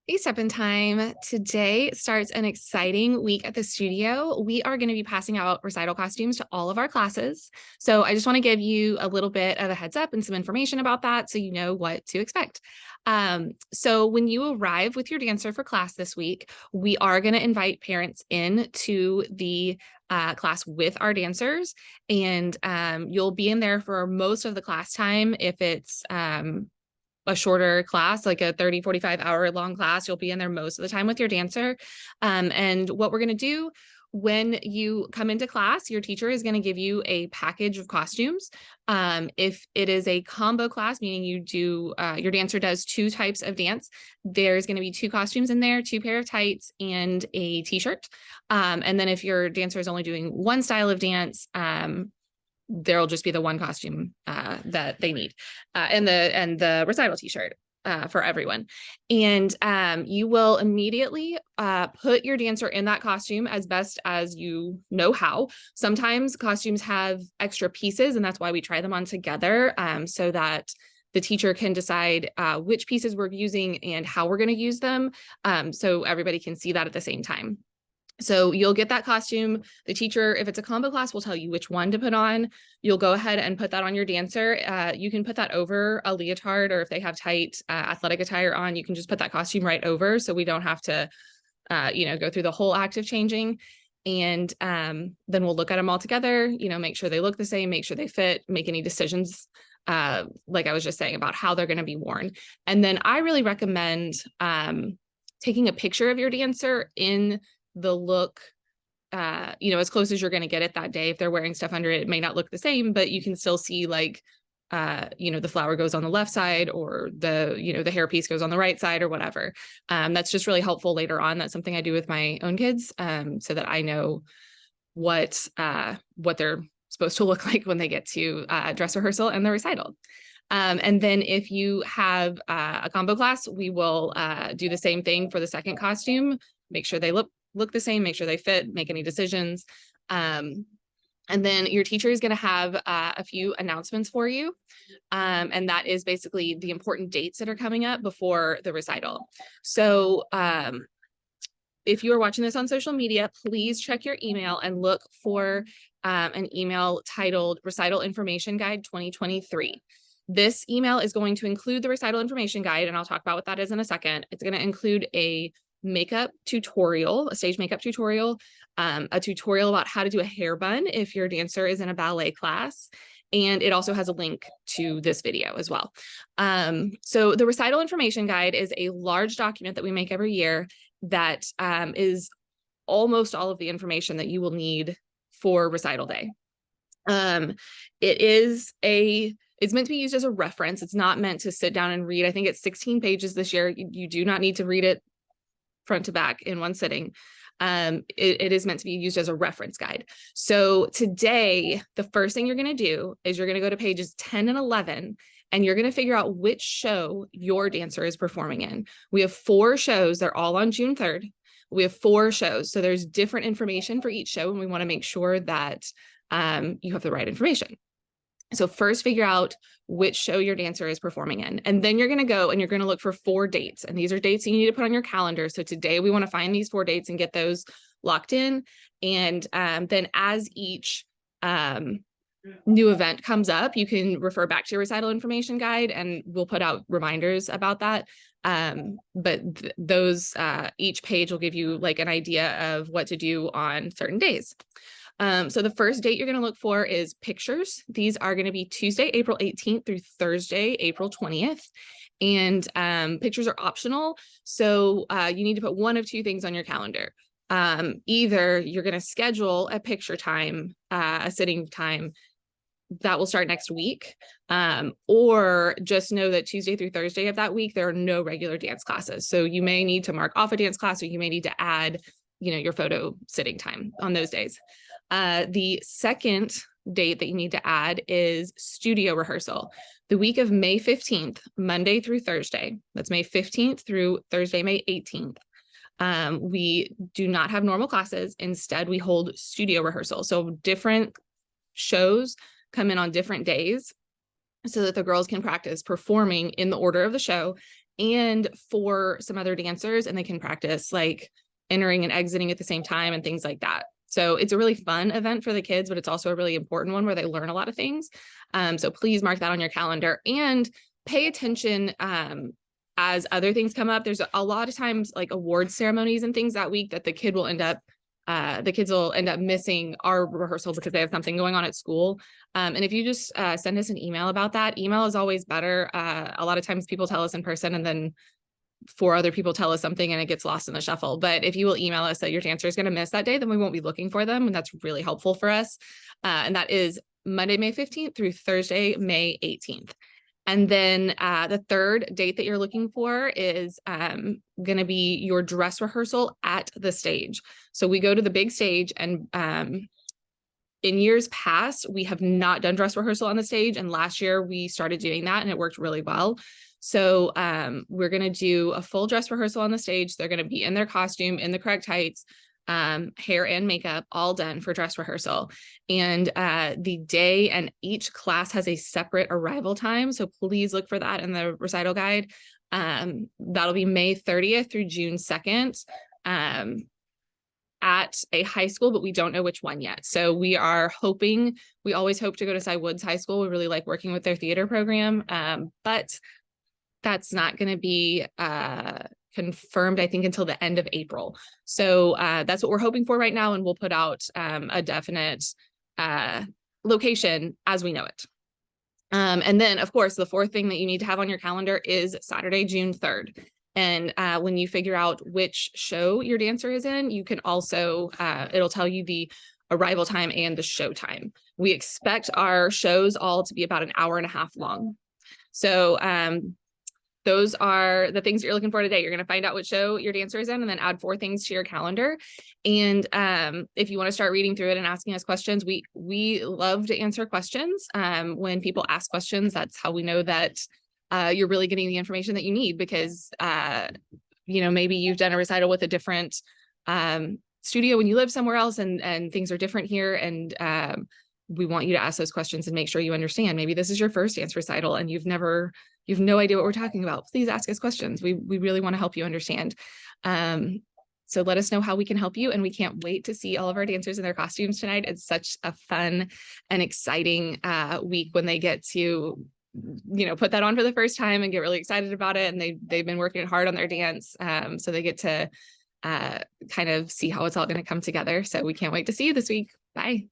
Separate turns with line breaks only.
A7 time. Today starts an exciting week at the studio. We are going to be passing out recital costumes to all of our classes. So I just want to give you a little bit of a heads up and some information about that so you know what to expect. So when you arrive with your dancer for class this week, we are going to invite parents in to the class with our dancers, and you'll be in there for most of the class time. If it's a shorter class, like a 30, 45 hour long class, you'll be in there most of the time with your dancer. And what we're going to do when you come into class, your teacher is going to give you a package of costumes. If it is a combo class, meaning you do, your dancer does two types of dance, there's going to be two costumes in there, two pair of tights and a t-shirt. And then if your dancer is only doing one style of dance, there'll just be the one costume that they need, and the recital t-shirt for everyone. And you will immediately put your dancer in that costume as best as you know how. Sometimes costumes have extra pieces, and that's why we try them on together, so that the teacher can decide which pieces we're using and how we're going to use them, so everybody can see that at the same time. So you'll get that costume. The teacher, if it's a combo class, will tell you which one to put on. You'll go ahead and put that on your dancer. You can put that over a leotard, or if they have tight athletic attire on, you can just put that costume right over, so we don't have to, go through the whole act of changing. And then we'll look at them all together, make sure they look the same, make sure they fit, make any decisions, like I was just saying, about how they're going to be worn. And then I really recommend taking a picture of your dancer in the look, as close as you're going to get it that day. If they're wearing stuff under it, it may not look the same, but you can still see, like, the flower goes on the left side, or the hairpiece goes on the right side, or whatever. That's just really helpful later on. That's something I do with my own kids, so that I know what they're supposed to look like when they get to dress rehearsal and the recital. And then if you have a combo class, we will do the same thing for the second costume. Make sure they look the same, make sure they fit, make any decisions. And then your teacher is going to have a few announcements for you. And that is basically the important dates that are coming up before the recital. So if you are watching this on social media, please check your email and look for an email titled Recital Information Guide 2023. This email is going to include the recital information guide, and I'll talk about what that is in a second. It's going to include a makeup tutorial, a stage makeup tutorial, a tutorial about how to do a hair bun if your dancer is in a ballet class. And it also has a link to this video as well. So the recital information guide is a large document that we make every year that is almost all of the information that you will need for recital day. It's meant to be used as a reference. It's not meant to sit down and read. I think it's 16 pages this year. You do not need to read it front to back in one sitting. It is meant to be used as a reference guide. So today, the first thing you're going to do is you're going to go to pages 10 and 11, and you're going to figure out which show your dancer is performing in. We have 4 shows. They're all on June 3rd. We have 4 shows. So there's different information for each show, and we want to make sure that you have the right information. So first, figure out which show your dancer is performing in. And then you're going to go and you're going to look for 4 dates. And these are dates you need to put on your calendar. So today we want to find these 4 dates and get those locked in. And then as each new event comes up, you can refer back to your recital information guide, and we'll put out reminders about that. But those each page will give you like an idea of what to do on certain days. So the first date you're going to look for is pictures. These are going to be Tuesday, April 18th through Thursday, April 20th. And pictures are optional. So you need to put one of 2 things on your calendar. Either you're going to schedule a picture time, a sitting time that will start next week, or just know that Tuesday through Thursday of that week, there are no regular dance classes. So you may need to mark off a dance class, or you may need to add, your photo sitting time on those days. The second date that you need to add is studio rehearsal. The week of May 15th, Monday through Thursday. That's May 15th through Thursday, May 18th. We do not have normal classes. Instead, we hold studio rehearsal. So different shows come in on different days so that the girls can practice performing in the order of the show and for some other dancers, and they can practice like entering and exiting at the same time and things like that. So it's a really fun event for the kids, but it's also a really important one where they learn a lot of things. So please mark that on your calendar and pay attention as other things come up. There's a lot of times like award ceremonies and things that week that the kids will end up missing our rehearsal because they have something going on at school. And if you just send us an email about that, email is always better. A lot of times people tell us in person and then 4 other people tell us something and it gets lost in the shuffle. But if you will email us that your dancer is going to miss that day, then we won't be looking for them. And that's really helpful for us. And that is Monday, May 15th through Thursday, May 18th. And then the third date that you're looking for is going to be your dress rehearsal at the stage. So we go to the big stage, and in years past, we have not done dress rehearsal on the stage. And last year we started doing that and it worked really well. So we're going to do a full dress rehearsal on the stage. They're going to be in their costume, in the correct tights, hair and makeup, all done for dress rehearsal. And the day and each class has a separate arrival time. So please look for that in the recital guide. That'll be May 30th through June 2nd. At a high school, but we don't know which one yet. So we always hope to go to Cy Woods High School. We really like working with their theater program, but that's not going to be confirmed, I think, until the end of April. So that's what we're hoping for right now. And we'll put out a definite location as we know it. And then, of course, the fourth thing that you need to have on your calendar is Saturday, June 3rd. And when you figure out which show your dancer is in, you can also, it'll tell you the arrival time and the show time. We expect our shows all to be about an hour and a half long. So those are the things that you're looking for today. You're going to find out what show your dancer is in and then add 4 things to your calendar. And if you want to start reading through it and asking us questions, we love to answer questions. When people ask questions, that's how we know that you're really getting the information that you need, because maybe you've done a recital with a different studio when you live somewhere else, and things are different here, and we want you to ask those questions and make sure you understand. Maybe this is your first dance recital and you've no idea what we're talking about. Please ask us questions. We really want to help you understand. So let us know how we can help you, and we can't wait to see all of our dancers in their costumes tonight. It's such a fun and exciting week when they get to put that on for the first time and get really excited about it. And they've been working hard on their dance. So they get to kind of see how it's all going to come together. So we can't wait to see you this week. Bye.